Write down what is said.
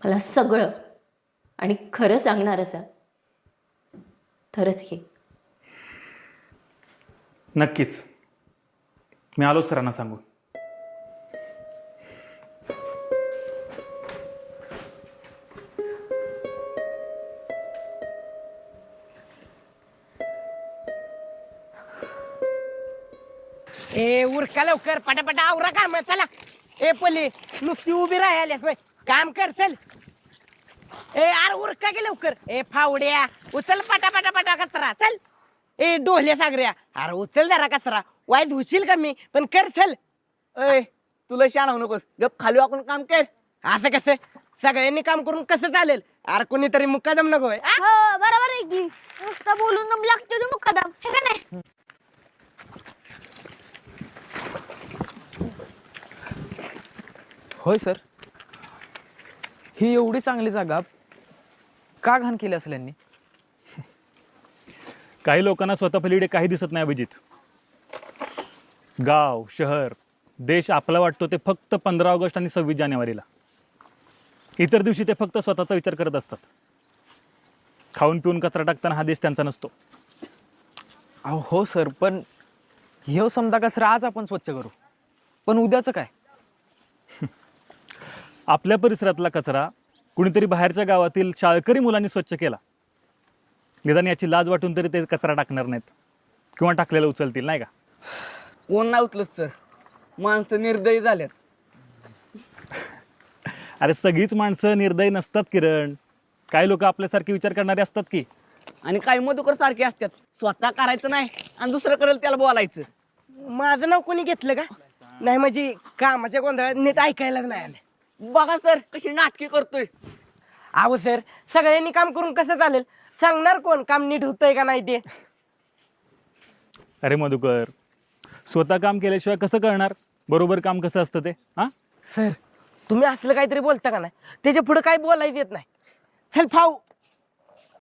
मला सगळं आणि खरं सांगणार असा तरच ये. नक्कीच. मी आलो सरांना सांगून. ए उरका लवकर पटापटा आवरा काम चला. ए पल्ली नुसती उभी राहायला काम कर चल. ए अरे उरका की लवकर. ए फावड्या उचल पटापटा पटा कचरा चल. ए डोहल्या सागऱ्या अरे उचल जरा कचरा वाईट होशील का मी पण कर चल. अय तुला शान होऊ नकोस गप खाली वाकून काम कर. असं कसं सगळ्यांनी काम करून कसं चालेल अरे कोणीतरी मुक्कादम नको होय. हो बरोबर आहे की नुसतं बोलून दम लागतो तो मुक्कादम हे का नाही. होय सर, ही एवढी चांगली जागा का घाण केली असेल यांनी? काही लोकांना स्वतः पलीकडे काही दिसत नाही अभिजित. गाव, शहर, देश आपला वाटतो ते फक्त 15 ऑगस्ट आणि 26 जानेवारीला. इतर दिवशी ते फक्त स्वतःचा विचार करत असतात. खाऊन पिऊन कचरा टाकताना हा देश त्यांचा नसतो. अहो हो सर, पण हे समजा कचरा आज आपण स्वच्छ करू, पण उद्याचं काय? आपल्या परिसरातला कचरा कुणीतरी बाहेरच्या गावातील शाळकरी मुलांनी स्वच्छ केला. निदान याची लाज वाटून तरी ते कचरा टाकणार नाहीत किंवा टाकलेला उचलतील, नाही का? कोण नाही उचलत सर, माणसं निर्दयी झाल्यात. अरे सगळीच माणसं निर्दयी नसतात किरण. काही लोक आपल्यासारखे विचार करणारे असतात की. आणि काही मधुकर सारखे असतात, स्वतः करायचं नाही आणि दुसरं करेल त्याला बोलायचं. माझं नाव कोणी घेतलं का नाही म्हणजे कामाच्या गोंधळात नीट ऐकायलाच नाही आलं. बघा सर कशी नाटकी करतोय. अहो सर सगळ्यांनी काम करून कसं चालेल सांगणार कोण काम नीट होतंय का नाही ते. अरे मधुकर, स्वतः काम केल्याशिवाय कसं कळणार बरोबर काम कसं असतं ते? हा सर तुम्ही असलं काहीतरी बोलता का नाही त्याच्या पुढे काही बोलायचं येत नाही. चल फाऊ